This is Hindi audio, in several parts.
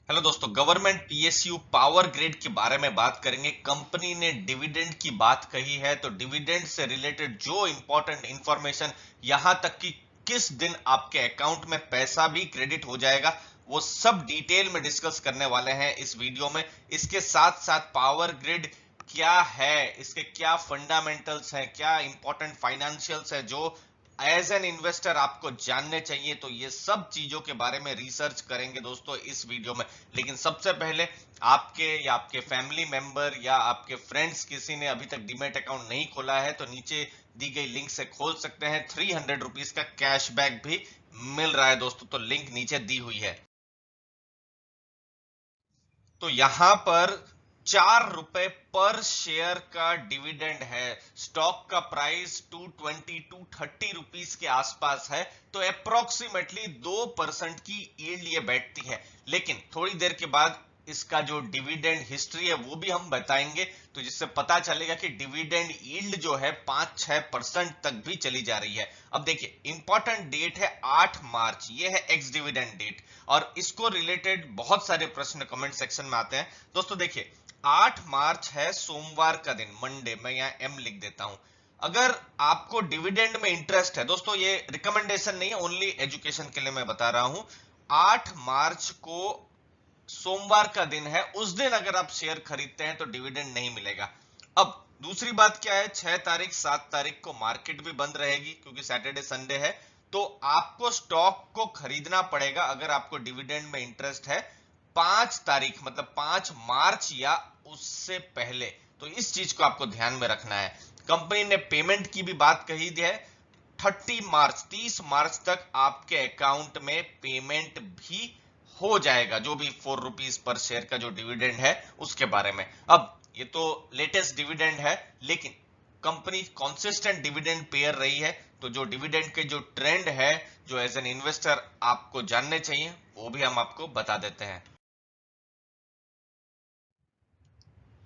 हेलो दोस्तों, गवर्नमेंट पीएसयू पावर ग्रिड के बारे में बात करेंगे। कंपनी ने डिविडेंड की बात कही है, तो डिविडेंड से रिलेटेड जो इंपॉर्टेंट इंफॉर्मेशन, यहां तक कि किस दिन आपके अकाउंट में पैसा भी क्रेडिट हो जाएगा, वो सब डिटेल में डिस्कस करने वाले हैं इस वीडियो में। इसके साथ साथ पावर ग्रिड क्या है, इसके क्या फंडामेंटल्स हैं, क्या इंपॉर्टेंट फाइनेंशियल्स है जो एज एन इन्वेस्टर आपको जानने चाहिए, तो ये सब चीजों के बारे में रिसर्च करेंगे दोस्तों इस वीडियो में। लेकिन सबसे पहले आपके या आपके फैमिली मेंबर या आपके फ्रेंड्स किसी ने अभी तक डीमैट अकाउंट नहीं खोला है, तो नीचे दी गई लिंक से खोल सकते हैं। 300 रुपीज का कैशबैक भी मिल रहा है दोस्तों, तो लिंक नीचे दी हुई है। तो यहां पर 4 रुपए पर शेयर का डिविडेंड है। स्टॉक का प्राइस 220 230 रुपीज के आसपास है, तो अप्रोक्सीमेटली 2% की यील्ड ये बैठती है। लेकिन थोड़ी देर के बाद इसका जो डिविडेंड हिस्ट्री है वो भी हम बताएंगे, तो जिससे पता चलेगा कि डिविडेंड यील्ड जो है 5-6% तक भी चली जा रही है। अब देखिए, इंपॉर्टेंट डेट है 8 मार्च, ये है एक्स डिविडेंड डेट, और इसको रिलेटेड बहुत सारे प्रश्न कमेंट सेक्शन में आते हैं। दोस्तों देखिए, 8 मार्च है सोमवार का दिन, मंडे। मैं यहाँ एम लिख देता हूं। अगर आपको डिविडेंड में इंटरेस्ट है दोस्तों, ये रिकमेंडेशन नहीं है, ओनली एजुकेशन के लिए मैं बता रहा हूं। 8 मार्च को सोमवार का दिन है, उस दिन अगर आप शेयर खरीदते हैं तो डिविडेंड नहीं मिलेगा। अब दूसरी बात क्या है, 6 तारीख 7 तारीख को मार्केट भी बंद रहेगी क्योंकि सैटरडे संडे है, तो आपको स्टॉक को खरीदना पड़ेगा अगर आपको डिविडेंड में इंटरेस्ट है 5 तारीख मतलब 5 मार्च या उससे पहले। तो इस चीज को आपको ध्यान में रखना है। कंपनी ने पेमेंट की भी बात कही है, 30 मार्च तक आपके अकाउंट में पेमेंट भी हो जाएगा, जो भी 4 रुपीज पर शेयर का जो डिविडेंड है उसके बारे में। अब ये तो लेटेस्ट डिविडेंड है, लेकिन कंपनी कॉन्सिस्टेंट डिविडेंड पेयर रही है, तो जो डिविडेंड के जो ट्रेंड है, जो एज एन इन्वेस्टर आपको जानने चाहिए, वो भी हम आपको बता देते हैं।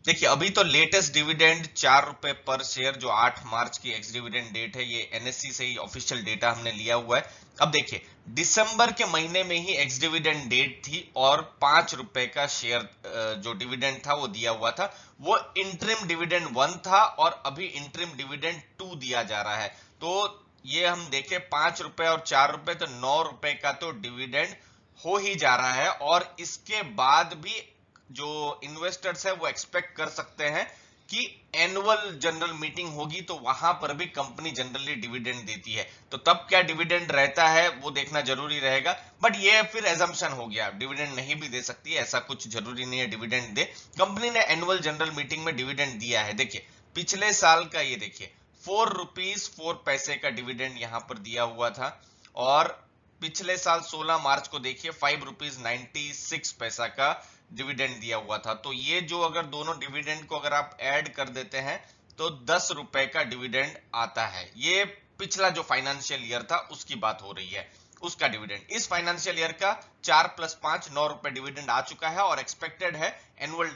देखिए, अभी तो लेटेस्ट डिविडेंड 4 रुपए पर शेयर जो 8 मार्च की एक्स डिविडेंड डेट है, ये एनएससी से ही ऑफिशियल डेटा हमने लिया हुआ है। अब देखिए, दिसंबर के महीने में ही एक्स डिविडेंड डेट थी और 5 रुपए का शेयर जो डिविडेंड था वो दिया हुआ था। वो इंटरिम डिविडेंड 1 था और अभी इंटरिम डिविडेंड 2 दिया जा रहा है। तो ये हम देखें, 5 रुपए और 4 रुपए, तो 9 रुपए का तो डिविडेंड हो ही जा रहा है। और इसके बाद भी जो इन्वेस्टर्स है वो एक्सपेक्ट कर सकते हैं कि एनुअल जनरल मीटिंग होगी, तो वहां पर भी कंपनी जनरली डिविडेंड देती है। तो तब क्या डिविडेंड रहता है वो देखना जरूरी रहेगा। बट ये फिर एजम्पशन हो गया, डिविडेंड नहीं भी दे सकती है, ऐसा कुछ जरूरी नहीं है डिविडेंड दे। कंपनी ने एनुअल जनरल मीटिंग में डिविडेंड दिया है। देखिए, पिछले साल का ये देखिए, 4 रुपीज 4 पैसे का डिविडेंड यहां पर दिया हुआ था। और पिछले साल 16 मार्च को देखिए, 5 रुपीज 96 पैसा का डिविडेंड दिया हुआ था। तो ये जो अगर दोनों डिविडेंड को अगर आप ऐड कर देते हैं तो 10 रुपए का डिविडेंड आता है। ये पिछला जो फाइनेंशियल ईयर था उसकी बात हो रही है, उसका डिविडेंड। इस फाइनेंशियल ईयर का 4 + 5 9 रुपए डिविडेंड आ चुका है और एक्सपेक्टेड है एनुअल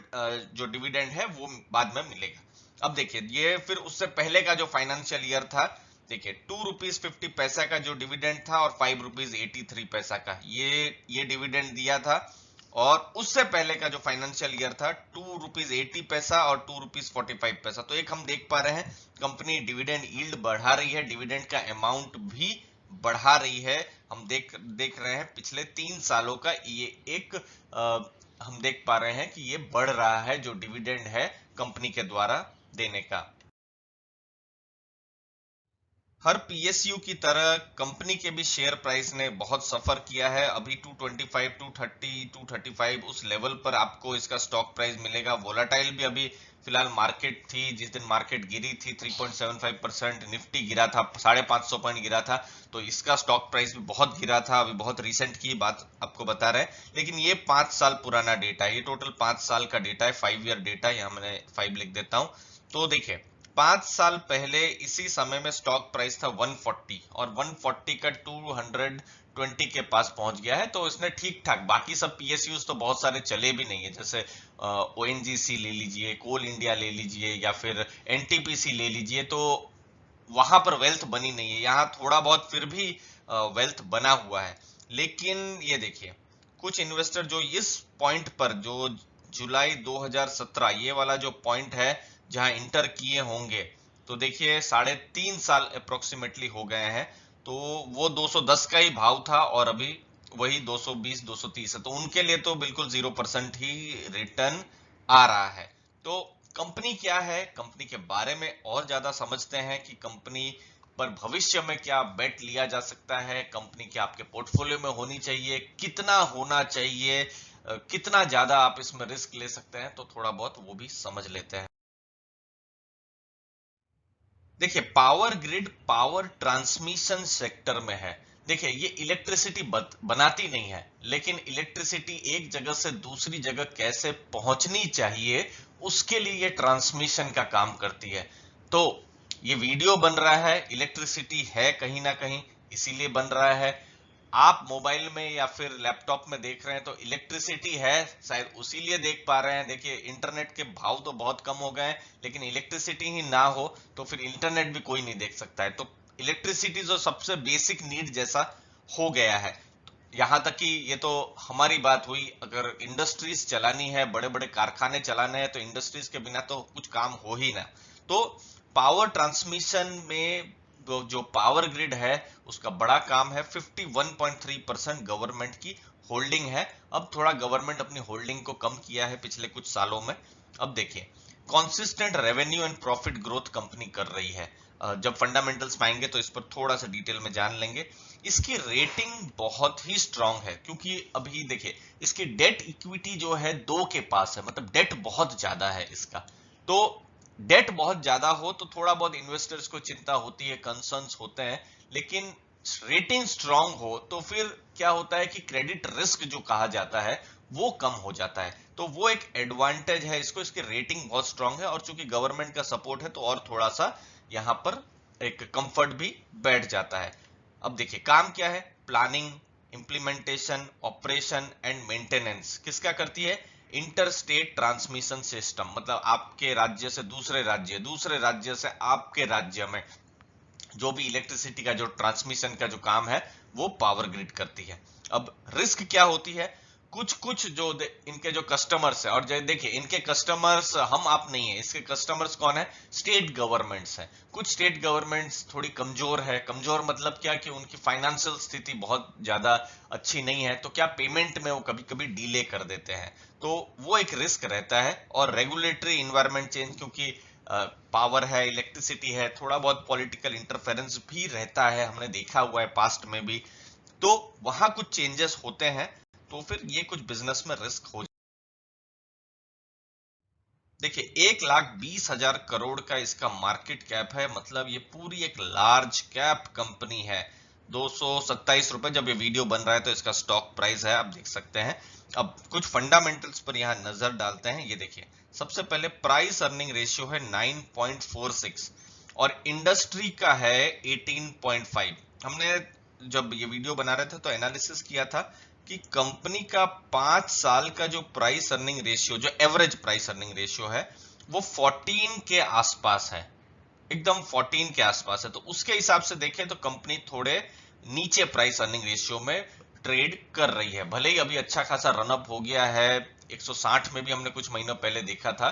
जो डिविडेंड है वो बाद में मिलेगा। अब देखिए, ये फिर उससे पहले का जो फाइनेंशियल ईयर था, देखिए 2 रुपीज 50 पैसा का जो डिविडेंड था और 5 रुपीज 83 पैसा का ये डिविडेंड दिया था। और उससे पहले का जो फाइनेंशियल ईयर था, 2 रुपीज 80 पैसा और 2 रुपीज 45 पैसा। तो एक हम देख पा रहे हैं, कंपनी डिविडेंड यील्ड बढ़ा रही है, डिविडेंड का अमाउंट भी बढ़ा रही है। हम देख रहे हैं पिछले 3 सालों का ये एक हम देख पा रहे हैं कि ये बढ़ रहा है जो डिविडेंड है कंपनी के द्वारा देने का। हर पीएसयू की तरह कंपनी के भी शेयर प्राइस ने बहुत सफर किया है। अभी 225 230 235 उस लेवल पर आपको इसका स्टॉक प्राइस मिलेगा। वोलाटाइल भी अभी फिलहाल मार्केट थी, जिस दिन मार्केट गिरी थी 3.75%, निफ्टी गिरा था, 550 पॉइंट गिरा था, तो इसका स्टॉक प्राइस भी बहुत गिरा था। अभी बहुत रिसेंट की बात आपको बता रहे हैं, लेकिन ये 5 साल पुराना डेटा है, ये टोटल 5 साल का डेटा है, 5 ईयर डेटा, यहाँ मैंने 5 लिख देता हूँ। तो देखिए, 5 साल पहले इसी समय में स्टॉक प्राइस था 140, और 140 का 220 के पास पहुंच गया है। तो इसने ठीक ठाक, बाकी सब पीएसयूज तो बहुत सारे चले भी नहीं है, जैसे ओएनजीसी ले लीजिए, कोल इंडिया ले लीजिए, या फिर एनटीपीसी ले लीजिए, तो वहां पर वेल्थ बनी नहीं है। यहाँ थोड़ा बहुत फिर भी वेल्थ बना हुआ है। लेकिन ये देखिए, कुछ इन्वेस्टर जो इस पॉइंट पर, जो जुलाई 2017 ये वाला जो पॉइंट है जहां इंटर किए होंगे, तो देखिए 3.5 साल अप्रोक्सीमेटली हो गए हैं, तो वो 210 का ही भाव था और अभी वही 220 230 है, तो उनके लिए तो बिल्कुल 0% ही रिटर्न आ रहा है। तो कंपनी क्या है, कंपनी के बारे में और ज्यादा समझते हैं कि कंपनी पर भविष्य में क्या बेट लिया जा सकता है, कंपनी क्या आपके पोर्टफोलियो में होनी चाहिए, कितना होना चाहिए, कितना ज्यादा आप इसमें रिस्क ले सकते हैं, तो थोड़ा बहुत वो भी समझ लेते हैं। देखिए, power grid power transmission sector में है। देखिए, ये इलेक्ट्रिसिटी बनाती नहीं है, लेकिन इलेक्ट्रिसिटी एक जगह से दूसरी जगह कैसे पहुंचनी चाहिए उसके लिए ये ट्रांसमिशन का काम करती है। तो ये वीडियो बन रहा है, इलेक्ट्रिसिटी है कहीं ना कहीं, इसीलिए बन रहा है। आप मोबाइल में या फिर लैपटॉप में देख रहे हैं तो इलेक्ट्रिसिटी है, शायद उसीलिए देख पा रहे हैं। देखिए, इंटरनेट के भाव तो बहुत कम हो गए हैं, लेकिन इलेक्ट्रिसिटी ही ना हो तो फिर इंटरनेट भी कोई नहीं देख सकता है। तो इलेक्ट्रिसिटी जो सबसे बेसिक नीड जैसा हो गया है। यहाँ तक कि ये तो हमारी बात हुई, अगर इंडस्ट्रीज चलानी है, बड़े बड़े कारखाने चलाने हैं, तो इंडस्ट्रीज के बिना तो कुछ काम हो ही ना। तो पावर ट्रांसमिशन में जो पावर ग्रिड है उसका बड़ा काम है। 51.3% गवर्नमेंट की होल्डिंग है। अब थोड़ा गवर्नमेंट अपनी होल्डिंग को कम किया है पिछले कुछ सालों में। अब देखिए, consistent revenue and profit growth company कर रही है। जब फंडामेंटल्स पाएंगे तो इस पर थोड़ा सा डिटेल में जान लेंगे। इसकी रेटिंग बहुत ही स्ट्रांग है, क्योंकि अभी देखिए इसकी डेट इक्विटी जो है 2 के पास है, मतलब डेट बहुत ज्यादा है इसका। तो डेट बहुत ज्यादा हो तो थोड़ा बहुत इन्वेस्टर्स को चिंता होती है, कंसर्न्स होते हैं, लेकिन रेटिंग स्ट्रांग हो तो फिर क्या होता है कि क्रेडिट रिस्क जो कहा जाता है वो कम हो जाता है। तो वो एक एडवांटेज है इसको, इसकी रेटिंग बहुत स्ट्रांग है, और चूंकि गवर्नमेंट का सपोर्ट है तो और थोड़ा सा यहां पर एक कंफर्ट भी बैठ जाता है। अब देखिए, काम क्या है, planning, implementation, operation and maintenance किसका करती है, इंटर स्टेट ट्रांसमिशन सिस्टम, मतलब आपके राज्य से दूसरे राज्य, दूसरे राज्य से आपके राज्य में जो भी इलेक्ट्रिसिटी का जो ट्रांसमिशन का जो काम है वो पावर ग्रिड करती है। अब रिस्क क्या होती है, कुछ कुछ जो इनके जो कस्टमर्स है, और देखिए इनके कस्टमर्स हम आप नहीं है, इसके कस्टमर्स कौन है, स्टेट गवर्नमेंट्स है। कुछ स्टेट गवर्नमेंट्स थोड़ी कमजोर है, कमजोर मतलब क्या कि उनकी फाइनेंशियल स्थिति बहुत ज्यादा अच्छी नहीं है, तो क्या पेमेंट में वो कभी कभी डिले कर देते हैं, तो वो एक रिस्क रहता है। और रेगुलेटरी इन्वायरमेंट चेंज, क्योंकि पावर है, इलेक्ट्रिसिटी है, थोड़ा बहुत पॉलिटिकल इंटरफेरेंस भी रहता है, हमने देखा हुआ है पास्ट में भी, तो वहां कुछ चेंजेस होते हैं, तो फिर ये कुछ बिजनेस में रिस्क हो। देखिए, 1,20,000 करोड़ का इसका मार्केट कैप है, मतलब ये पूरी एक लार्ज कैप कंपनी है। 227 रुपए जब ये वीडियो बन रहा है तो इसका स्टॉक प्राइस है, आप देख सकते हैं। अब कुछ फंडामेंटल्स पर यहाँ नजर डालते हैं। ये देखिए, सबसे पहले प्राइस अर्निंग रेशियो है 9.46 और इंडस्ट्री का है 18.5। हमने जब ये वीडियो बना रहे थे तो एनालिसिस किया था कि कंपनी का 5 साल का जो प्राइस अर्निंग रेशियो, जो एवरेज प्राइस अर्निंग रेशियो है, वो 14 के आसपास है, एकदम 14 के आसपास है। तो उसके हिसाब से देखें तो कंपनी थोड़े नीचे प्राइस अर्निंग रेशियो में ट्रेड कर रही है। भले ही अभी अच्छा खासा रनअप हो गया है, 160 में भी हमने कुछ महीनों पहले देखा था,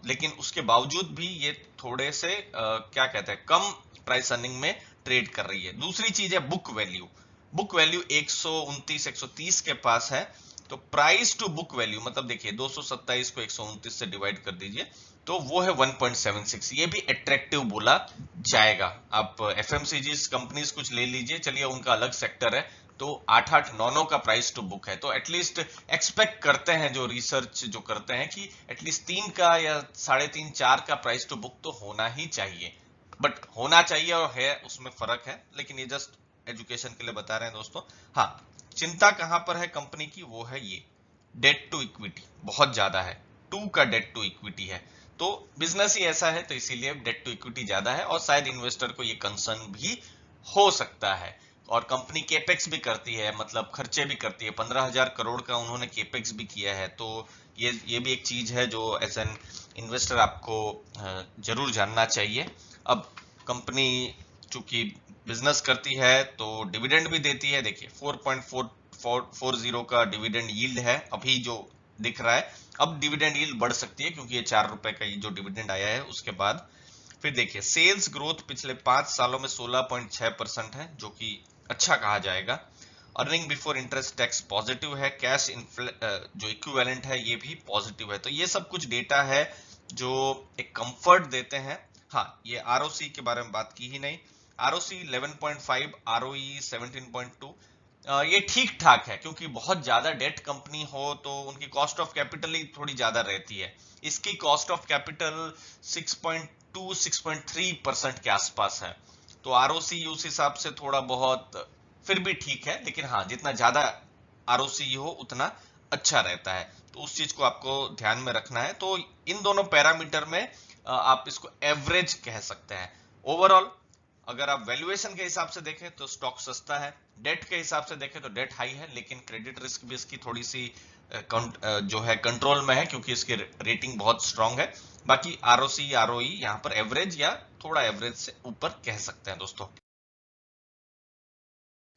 लेकिन उसके बावजूद भी ये थोड़े से क्या कहते हैं, कम प्राइस अर्निंग में ट्रेड कर रही है। दूसरी चीज है बुक वैल्यू। बुक वैल्यू 129 130 के पास है, तो प्राइस टू बुक वैल्यू मतलब देखिए 227 को 129 से डिवाइड कर दीजिए तो वो है 1.76। ये भी अट्रैक्टिव बोला जाएगा। आप एफएमसीजी कंपनीज कुछ ले लीजिए, चलिए उनका अलग सेक्टर है, तो 8-8-9 का प्राइस टू बुक है, तो एटलीस्ट एक्सपेक्ट करते हैं जो रिसर्च जो करते हैं कि एटलीस्ट 3 का या 3.5-4 का प्राइस टू बुक तो होना ही चाहिए। बट होना चाहिए और है उसमें फर्क है, लेकिन ये जस्ट एजुकेशन के लिए बता रहे हैं दोस्तों। हाँ, चिंता कहां पर है कंपनी की, वो है ये डेट टू इक्विटी बहुत ज्यादा है, 2 का डेट टू इक्विटी है। तो बिजनेस ही ऐसा है, तो इसीलिए डेट टू इक्विटी ज्यादा है, और शायद इन्वेस्टर को ये कंसर्न भी हो सकता है। और कंपनी केपेक्स भी करती है, मतलब खर्चे भी करती है, 15,000 करोड़ का उन्होंने केपेक्स भी किया है, तो ये भी एक चीज है जो एज एन इन्वेस्टर आपको जरूर जानना चाहिए। अब कंपनी चूंकि बिजनेस करती है तो डिविडेंड भी देती है। देखिए, 6.40 का डिविडेंड यील्ड है अभी जो दिख रहा है। अब डिविडेंड यील्ड बढ़ सकती है क्योंकि ये 4 रुपए का ये जो डिविडेंड आया है उसके बाद। फिर देखिए सेल्स ग्रोथ पिछले 5 सालों में 16.6% है, जो कि अच्छा कहा जाएगा। Earning before interest tax positive है, कैश जो इक्विवेलेंट है ये भी पॉजिटिव है। तो ये सब कुछ डेटा है जो एक कंफर्ट देते हैं। हाँ, ये आरओसी के बारे में बात की ही नहीं। आरओसी 11.5, आरओई 17.2, ये ठीक ठाक है क्योंकि बहुत ज्यादा डेट कंपनी हो तो उनकी कॉस्ट ऑफ कैपिटल ही थोड़ी ज्यादा रहती है। इसकी कॉस्ट ऑफ कैपिटल 6.2 6.3% के आसपास है। तो आरओसी उस हिसाब से थोड़ा बहुत फिर भी ठीक है, लेकिन हाँ जितना ज्यादा आरओसी हो उतना अच्छा रहता है। तो उस चीज को आपको ध्यान में रखना है। तो इन दोनों पैरामीटर में आप इसको एवरेज कह सकते हैं। ओवरऑल अगर आप वैल्यूएशन के हिसाब से देखें तो स्टॉक सस्ता है, डेट के हिसाब से देखें तो डेट हाई है, लेकिन क्रेडिट रिस्क भी इसकी थोड़ी सी जो है कंट्रोल में है क्योंकि इसकी रेटिंग बहुत स्ट्रांग है। बाकी आरओसी आरओई यहाँ पर एवरेज या थोड़ा एवरेज से ऊपर कह सकते हैं दोस्तों।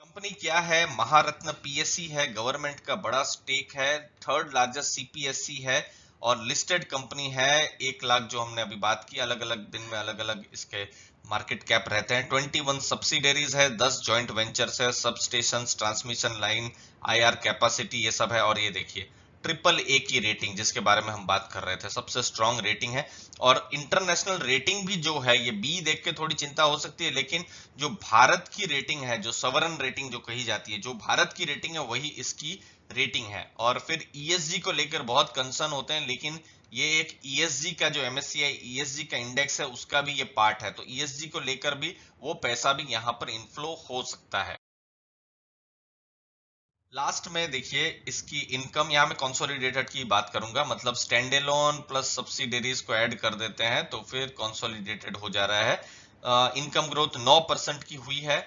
कंपनी क्या है? महारत्न पीएससी है, गवर्नमेंट का बड़ा स्टेक है, थर्ड लार्जेस्ट सीपीएससी है और लिस्टेड कंपनी है। 1 लाख जो हमने अभी बात की, अलग अलग दिन में अलग अलग इसके मार्केट कैप रहते हैं। 21 सब्सिडरीज है, 10 जॉइंट वेंचर्स है, sub station, transmission line, IR capacity, ये सब है। और ये देखिए AAA की रेटिंग जिसके बारे में हम बात कर रहे थे, सबसे स्ट्रांग रेटिंग है। और इंटरनेशनल रेटिंग भी जो है, ये बी देख के थोड़ी चिंता हो सकती है, लेकिन जो भारत की रेटिंग है, जो सवरन रेटिंग जो कही जाती है, जो भारत की रेटिंग है वही इसकी रेटिंग है। और फिर ईएसजी को लेकर बहुत कंसर्न होते हैं, लेकिन ये एक ईएसजी का जो एमएससीआई ईएसजी का इंडेक्स है उसका भी ये पार्ट है। तो ईएसजी को लेकर भी वो पैसा भी यहाँ पर इनफ्लो हो सकता है। लास्ट में देखिए इसकी इनकम, यहाँ मैं कंसोलिडेटेड की बात करूंगा, मतलब स्टैंडअलोन प्लस सब्सिडरीज को ऐड कर देते हैं तो फिर कंसोलिडेटेड हो जा रहा है। इनकम ग्रोथ 9% की हुई है।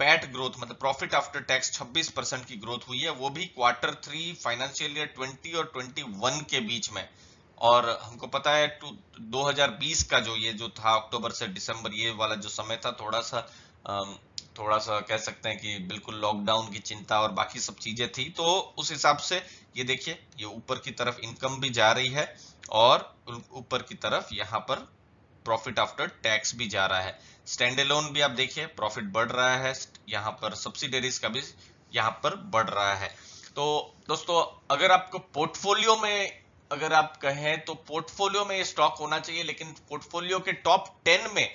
पैट ग्रोथ मतलब प्रॉफिट आफ्टर टैक्स 26% की ग्रोथ हुई है, वो भी Q3 फाइनेंशियल ईयर 20 और 21 के बीच में। और हमको पता है 2020 का जो ये जो था अक्टूबर से दिसंबर, ये वाला जो समय था थोड़ा सा कह सकते हैं कि बिल्कुल लॉकडाउन की चिंता और बाकी सब चीजें थी। तो उस हिसाब से ये देखिए ये ऊपर की तरफ इनकम भी जा रही है और ऊपर की तरफ यहाँ पर प्रॉफिट आफ्टर टैक्स भी जा रहा है। स्टैंड अलोन भी आप देखिए प्रॉफिट बढ़ रहा है, यहाँ पर सब्सिडरीज का भी यहाँ पर बढ़ रहा है। तो दोस्तों अगर आपको पोर्टफोलियो में, अगर आप कहें तो पोर्टफोलियो में ये स्टॉक होना चाहिए, लेकिन पोर्टफोलियो के टॉप 10 में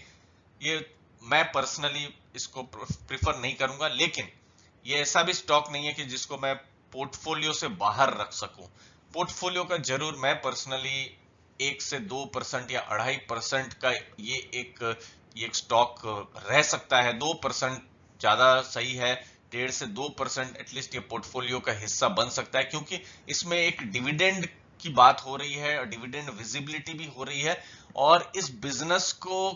ये मैं पर्सनली इसको प्रिफर नहीं करूंगा। लेकिन ये ऐसा भी स्टॉक नहीं है कि जिसको मैं पोर्टफोलियो से बाहर रख सकूं। पोर्टफोलियो का जरूर मैं पर्सनली 1 से 2% या 2.5% का ये एक स्टॉक रह सकता है। 2% ज्यादा सही है, 1.5 से 2% एटलीस्ट ये पोर्टफोलियो का हिस्सा बन सकता है, क्योंकि इसमें एक डिविडेंड की बात हो रही है और डिविडेंड विजिबिलिटी भी हो रही है। और इस बिजनेस को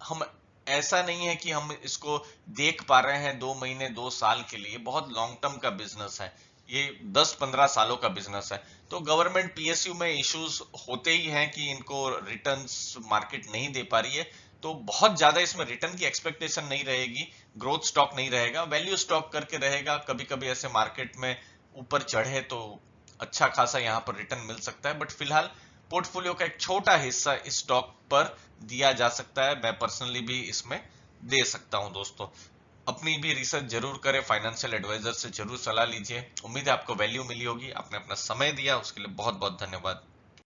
हम ऐसा नहीं है कि हम इसको देख पा रहे हैं 2 महीने 2 साल के लिए, बहुत लॉन्ग टर्म का बिजनेस है, ये 10-15 सालों का बिजनेस है। तो गवर्नमेंट पीएसयू में इश्यूज होते ही हैं कि इनको रिटर्न्स मार्केट नहीं दे पा रही है, तो बहुत ज्यादा इसमें रिटर्न की एक्सपेक्टेशन नहीं रहेगी। ग्रोथ स्टॉक नहीं रहेगा, वैल्यू स्टॉक करके रहेगा। कभी कभी ऐसे मार्केट में ऊपर चढ़े तो अच्छा खासा यहाँ पर रिटर्न मिल सकता है, बट फिलहाल पोर्टफोलियो का एक छोटा हिस्सा इस स्टॉक पर दिया जा सकता है। मैं पर्सनली भी इसमें दे सकता हूं दोस्तों। अपनी भी रिसर्च जरूर करें, फाइनेंशियल एडवाइजर से जरूर सलाह लीजिए। उम्मीद है आपको वैल्यू मिली होगी। आपने अपना समय दिया उसके लिए बहुत बहुत धन्यवाद।